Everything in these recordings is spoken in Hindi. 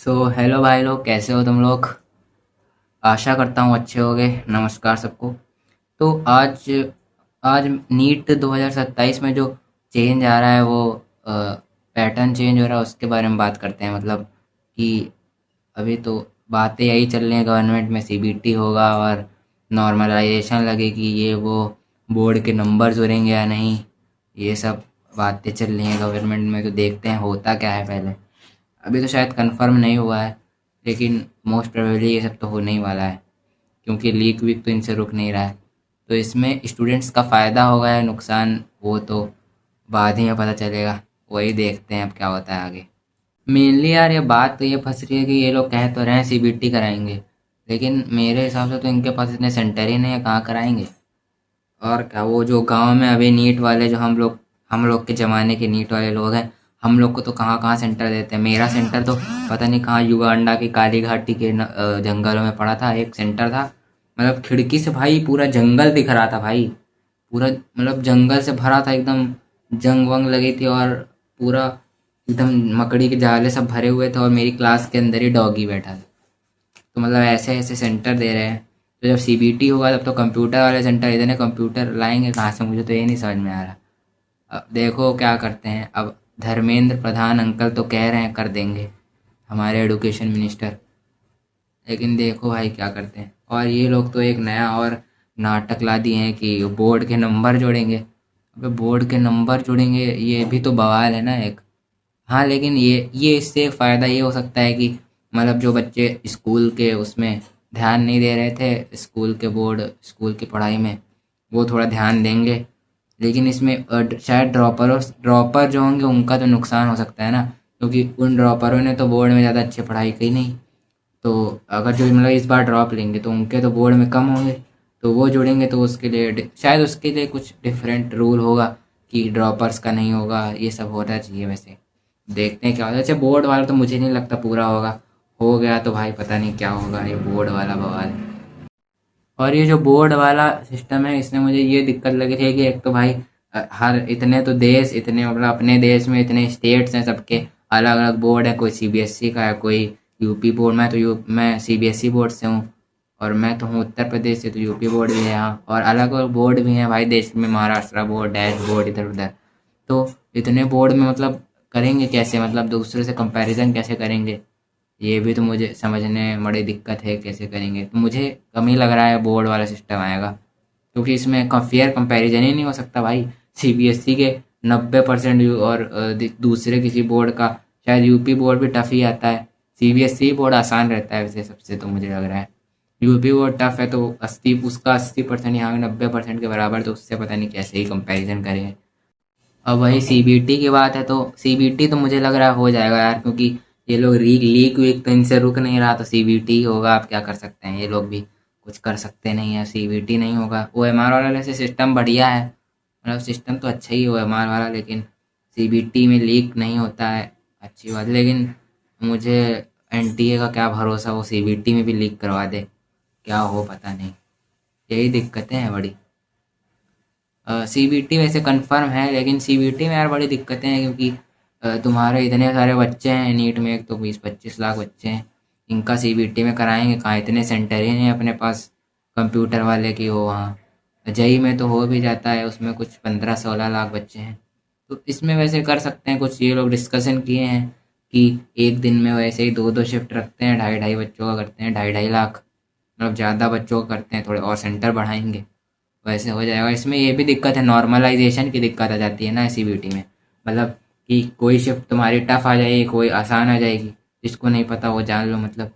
हेलो भाई लोग, कैसे हो तुम लोग। आशा करता हूँ अच्छे होगे। नमस्कार सबको। तो आज आज नीट 2027 में जो चेंज आ रहा है, वो पैटर्न चेंज हो रहा है, उसके बारे में बात करते हैं। मतलब कि अभी तो बातें यही चल रही हैं, गवर्नमेंट में सीबीटी होगा और नॉर्मलाइजेशन लगेगी, ये वो, बोर्ड के नंबर जुड़ेंगे या नहीं, ये सब बातें चल रही हैं गवर्नमेंट में। तो देखते हैं होता क्या है पहले। अभी तो शायद कंफर्म नहीं हुआ है, लेकिन मोस्ट प्रोबेबली ये सब तो होने ही वाला है, क्योंकि लीक वीक तो इनसे रुक नहीं रहा है। तो इसमें स्टूडेंट्स का फ़ायदा होगा या नुकसान, वो तो बाद ही में पता चलेगा। वही देखते हैं अब क्या होता है आगे। मेनली यार ये बात तो ये फंस रही है कि ये लोग कह तो रहे हैं सीबीटी कराएंगे, लेकिन मेरे हिसाब से तो इनके पास इतने सेंटर ही नहीं है, कहाँ कराएंगे। और क्या, वो जो गांव में अभी नीट वाले, जो हम लोग के ज़माने के नीट वाले लोग हैं, हम लोग को तो कहाँ कहाँ सेंटर देते हैं। मेरा सेंटर तो पता नहीं कहाँ युगांडा की काली घाटी के जंगलों में पड़ा था, एक सेंटर था। मतलब खिड़की से भाई पूरा जंगल दिख रहा था भाई, पूरा मतलब जंगल से भरा था एकदम। जंग वंग लगी थी और पूरा एकदम मकड़ी के जाले सब भरे हुए थे, और मेरी क्लास के अंदर ही डॉगी बैठा था। तो मतलब ऐसे ऐसे सेंटर दे रहे हैं। तो जब सीबीटी होगा तब तो कंप्यूटर वाले सेंटर इतने कंप्यूटर लाएंगे कहाँ से, मुझे तो ये नहीं समझ में आ रहा। अब देखो क्या करते हैं। अब धर्मेंद्र प्रधान अंकल तो कह रहे हैं कर देंगे, हमारे एडुकेशन मिनिस्टर। लेकिन देखो भाई क्या करते हैं। और ये लोग तो एक नया और नाटक ला दिए हैं कि बोर्ड के नंबर जोड़ेंगे। अबे बोर्ड के नंबर जोड़ेंगे, ये भी तो बवाल है ना एक। हाँ, लेकिन ये इससे एक फ़ायदा ये हो सकता है कि मतलब जो बच्चे स्कूल के उसमें ध्यान नहीं दे रहे थे, स्कूल की पढ़ाई में, वो थोड़ा ध्यान देंगे। लेकिन इसमें शायद ड्रॉपर जो होंगे उनका तो नुकसान हो सकता है ना, क्योंकि उन ड्रॉपरों ने तो बोर्ड में ज़्यादा अच्छी पढ़ाई की नहीं। तो अगर जो मतलब इस बार ड्रॉप लेंगे तो उनके तो बोर्ड में कम होंगे। तो वो जुड़ेंगे तो उसके लिए शायद उसके लिए कुछ डिफरेंट रूल होगा कि ड्रॉपर्स का नहीं होगा। ये सब होना चाहिए वैसे। देखते हैं क्या होता है। अच्छा, बोर्ड वाला तो मुझे नहीं लगता पूरा होगा। हो गया तो भाई पता नहीं क्या होगा, ये बोर्ड वाला बवाल। और ये जो बोर्ड वाला सिस्टम है, इसमें मुझे ये दिक्कत लगी थी कि एक तो भाई हर इतने तो देश, इतने मतलब अपने देश में इतने स्टेट्स हैं, सबके अलग अलग बोर्ड है। कोई सीबीएसई का है, कोई यूपी बोर्ड। मैं सीबीएसई बोर्ड से हूँ, और मैं तो हूँ उत्तर प्रदेश से, तो यूपी बोर्ड भी है यहाँ, और अलग अलग बोर्ड भी हैं भाई देश में, महाराष्ट्र बोर्ड, डैश बोर्ड, इधर उधर। तो इतने बोर्ड में मतलब करेंगे कैसे, मतलब दूसरे से कंपैरिजन कैसे करेंगे, ये भी तो मुझे समझने में बड़ी दिक्कत है कैसे करेंगे। तो मुझे कम ही लग रहा है बोर्ड वाला सिस्टम आएगा, क्योंकि इसमें फेयर कंपैरिजन ही नहीं हो सकता भाई। सीबीएसई के 90% और दूसरे किसी बोर्ड का, शायद यूपी बोर्ड भी टफ ही आता है। सीबीएसई बोर्ड आसान रहता है वैसे सबसे, तो मुझे लग रहा है यूपी बोर्ड टफ है। तो 80% यहाँ 90% के बराबर, तो उससे पता नहीं कैसे ही कंपैरिजन करें। अब वही सीबीटी की बात है, तो सीबीटी तो मुझे लग रहा है हो जाएगा यार, क्योंकि ये लोग लीक वीक तो इनसे रुक नहीं रहा, तो सीबीटी होगा। आप क्या कर सकते हैं, ये लोग भी कुछ कर सकते नहीं है। सीबीटी नहीं होगा। ओएमआर वाला वैसे सिस्टम बढ़िया है, मतलब सिस्टम तो अच्छा ही है ओएमआर वाला, लेकिन सीबीटी में लीक नहीं होता है, अच्छी बात। लेकिन मुझे एनटीए का क्या भरोसा, वो सीबीटी में भी लीक करवा दे, क्या हो पता नहीं। यही दिक्कतें हैं बड़ी। सीबीटी वैसे कंफर्म है, लेकिन सीबीटी में यार बड़ी दिक्कतें हैं, क्योंकि तुम्हारे इतने सारे बच्चे हैं नीट में, एक तो 20-25 लाख बच्चे हैं। इनका सीबीटी में कराएंगे कहाँ, इतने सेंटर ही नहीं अपने पास कंप्यूटर वाले की हो वहाँ। जेई में तो हो भी जाता है, उसमें कुछ 15-16 लाख बच्चे हैं। तो इसमें वैसे कर सकते हैं कुछ, ये लोग डिस्कशन किए हैं कि एक दिन में वैसे ही दो दो शिफ्ट रखते हैं, ढाई ढाई बच्चों का करते हैं, ढाई ढाई लाख, मतलब ज़्यादा बच्चों का करते हैं, थोड़े और सेंटर बढ़ाएंगे, वैसे हो जाएगा। इसमें ये भी दिक्कत है, नॉर्मलाइजेशन की दिक्कत आ जाती है ना सीबीटी में। मतलब कि कोई शिफ्ट तुम्हारी टफ आ जाएगी, कोई आसान आ जाएगी, जिसको नहीं पता वो जान लो। मतलब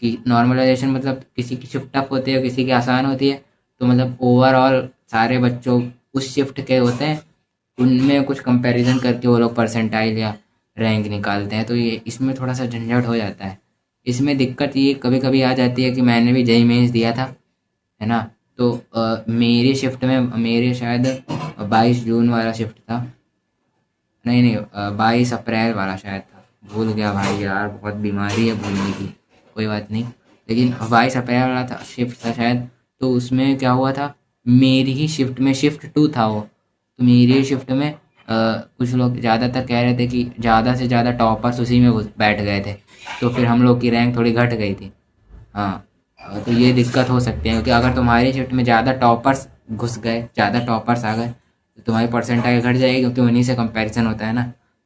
कि नॉर्मलाइजेशन मतलब किसी की शिफ्ट टफ होती है, किसी की आसान होती है, तो मतलब ओवरऑल सारे बच्चों उस शिफ्ट के होते हैं, उनमें कुछ कंपैरिजन करके वो लोग परसेंटाइल या रैंक निकालते हैं। तो ये इसमें थोड़ा सा झंझट हो जाता है। इसमें दिक्कत ये कभी कभी आ जाती है कि मैंने भी जेई मेंस दिया था, है ना। तो मेरी शिफ्ट में, मेरे शायद 22 जून वाला शिफ्ट था, नहीं नहीं 22 अप्रैल वाला शायद था, भूल गया भाई यार, बहुत बीमारी है भूलने की, कोई बात नहीं। लेकिन 22 अप्रैल वाला था शिफ्ट था शायद। तो उसमें क्या हुआ था, मेरी ही शिफ्ट में, शिफ्ट 2 था वो, तो मेरी ही शिफ्ट में कुछ लोग ज़्यादातर कह रहे थे कि ज़्यादा से ज़्यादा टॉपर्स उसी में बैठ गए थे, तो फिर हम लोग की रैंक थोड़ी घट गई थी। हाँ, तो ये दिक्कत हो सकती है, क्योंकि अगर तुम्हारी शिफ्ट में ज़्यादा टॉपर्स घुस गए, ज़्यादा टॉपर्स आ गए, तो तुम्हारी परसेंटाइल घट जाएगी, क्योंकि उन्हीं से कंपैरिजन होता है ना।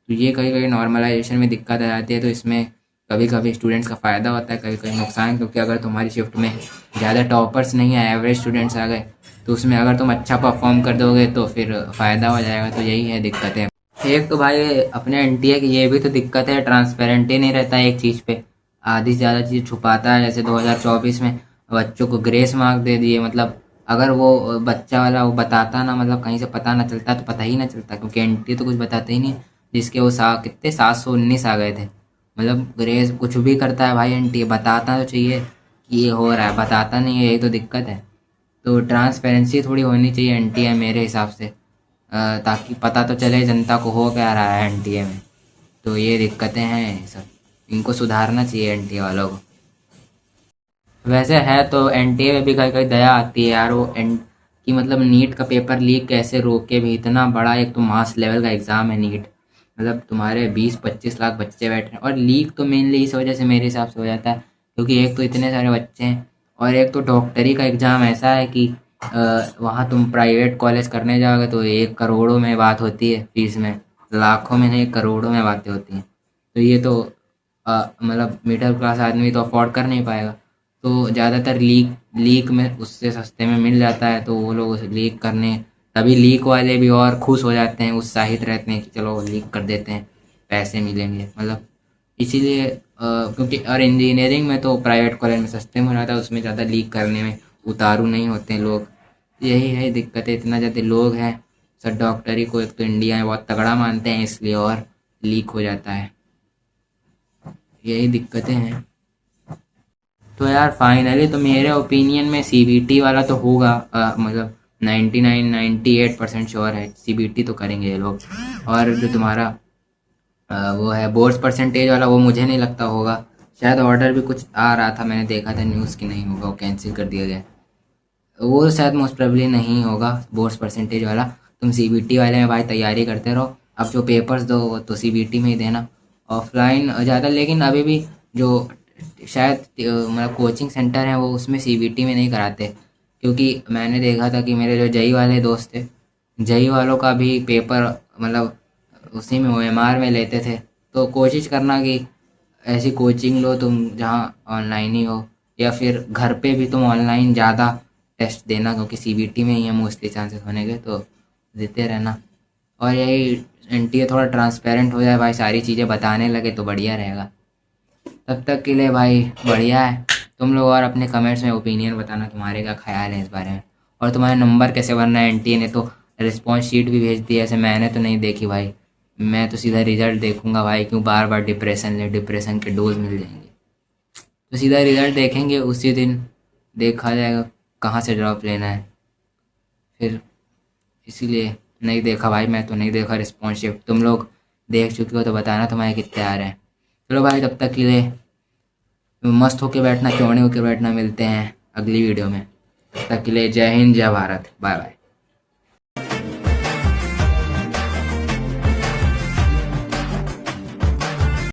तो ये कभी कभी नॉर्मलाइजेशन में दिक्कत आ जाती है, तो इसमें कभी कभी स्टूडेंट्स का फ़ायदा होता है, कभी कभी नुकसान, क्योंकि अगर तुम्हारी शिफ्ट में ज़्यादा टॉपर्स नहीं है, एवरेज स्टूडेंट्स आ गए, तो उसमें अगर तुम अच्छा परफॉर्म कर दोगे तो फिर फ़ायदा हो जाएगा। तो यही है दिक्कतें। एक तो भाई अपने एनटीए की ये भी तो दिक्कत है, ट्रांसपेरेंट ही नहीं रहता है एक चीज़ पे, आधी से ज़्यादा चीज़ छुपाता है। जैसे 2024 में बच्चों को ग्रेस मार्क दे दिए, मतलब अगर वो बच्चा वाला वो बताता ना, मतलब कहीं से पता ना चलता तो पता ही ना चलता, क्योंकि एनटीए तो कुछ बताते ही नहीं। जिसके वो कितने 719 आ गए थे। मतलब ग्रेस कुछ भी करता है भाई, एनटीए बताता तो चाहिए कि ये हो रहा है, बताता नहीं है, यही तो दिक्कत है। तो ट्रांसपेरेंसी थोड़ी होनी चाहिए एनटीए मेरे हिसाब से, ताकि पता तो चले जनता को हो क्या रहा है एनटीए में। तो ये दिक्कतें हैं सब, इनको सुधारना चाहिए एनटीए वालों को। वैसे है तो एनटीए में भी कहीं कहीं दया आती है यार, वो एन की मतलब नीट का पेपर लीक कैसे रोके भी, इतना बड़ा एक तो मास लेवल का एग्ज़ाम है नीट, मतलब तुम्हारे 20-25 लाख बच्चे बैठे हैं, और लीक तो मेनली इस वजह से मेरे हिसाब से हो जाता है, क्योंकि एक तो इतने सारे बच्चे हैं, और एक तो डॉक्टरी का एग्ज़ाम ऐसा है कि वहाँ तुम प्राइवेट कॉलेज करने जाओगे तो 1 करोड़ों में बात होती है फीस में, लाखों में नहीं, करोड़ों में बातें होती हैं। तो ये तो मतलब मिडिल क्लास आदमी तो अफोर्ड कर नहीं पाएगा। तो ज़्यादातर लीक लीक में उससे सस्ते में मिल जाता है, तो वो लोग उसे लीक करने, तभी लीक वाले भी और खुश हो जाते हैं, उत्साहित रहते हैं कि चलो लीक कर देते हैं, पैसे मिलेंगे, मतलब इसीलिए क्योंकि और इंजीनियरिंग में तो प्राइवेट कॉलेज में सस्ते में हो जाता है, उसमें ज़्यादा लीक करने में उतारू नहीं होते हैं लोग। यही है दिक्कतें, इतना ज़्यादा लोग हैं सर, डॉक्टरी को एक तो इंडिया में बहुत तगड़ा मानते हैं, इसलिए और लीक हो जाता है, यही दिक्कतें हैं। तो यार फाइनली तो मेरे ओपिनियन में सीबीटी वाला तो होगा, मतलब 99-98% श्योर है सीबीटी तो करेंगे ये लोग। और जो तुम्हारा वो है बोर्ड्स परसेंटेज वाला, वो मुझे नहीं लगता होगा, शायद ऑर्डर भी कुछ आ रहा था, मैंने देखा था न्यूज़ की, नहीं होगा, वो कैंसिल कर दिया गया। वो शायद मोस्ट प्रोबेबली नहीं होगा बोर्ड्स परसेंटेज वाला। तुम सीबीटी वाले में भाई तैयारी करते रहो, अब जो पेपर्स दो वो तो सीबीटी में ही देना, ऑफलाइन ज़्यादा। लेकिन अभी भी जो शायद मतलब कोचिंग सेंटर हैं वो उसमें सीबीटी में नहीं कराते, क्योंकि मैंने देखा था कि मेरे जो जई वाले दोस्त थे, जई वालों का भी पेपर मतलब उसी में ओएमआर में लेते थे। तो कोशिश करना कि ऐसी कोचिंग लो तुम जहाँ ऑनलाइन ही हो, या फिर घर पे भी तुम ऑनलाइन ज़्यादा टेस्ट देना, क्योंकि सीबीटी में ही है मोस्टली चांसेस होने के, तो देते रहना। और यही एनटीए थोड़ा ट्रांसपेरेंट हो जाए भाई, सारी चीज़ें बताने लगे तो बढ़िया रहेगा। तब तक के लिए भाई बढ़िया है। तुम लोग और अपने कमेंट्स में ओपिनियन बताना, तुम्हारे क्या ख्याल है इस बारे में, और तुम्हारे नंबर कैसे भरना है। एनटीए ने तो रिस्पॉन्स शीट भी भेज दी है, ऐसे मैंने तो नहीं देखी भाई, मैं तो सीधा रिजल्ट देखूंगा भाई, क्यों बार बार डिप्रेशन ले, डिप्रेशन के डोज मिल जाएंगे। तो सीधा रिजल्ट देखेंगे उसी दिन, देखा जाएगा कहाँ से ड्रॉप लेना है फिर, इसीलिए नहीं देखा भाई, मैं तो नहीं देखा रिस्पॉन्स शीट। तुम लोग देख चुके हो तो बताना तुम्हारे कितने आ रहे हैं। चलो भाई तब तक के लिए मस्त होके बैठना, चौड़े होके बैठना, मिलते हैं अगली वीडियो में। तब तक के लिए जय हिंद, जय भारत, बाय बाय।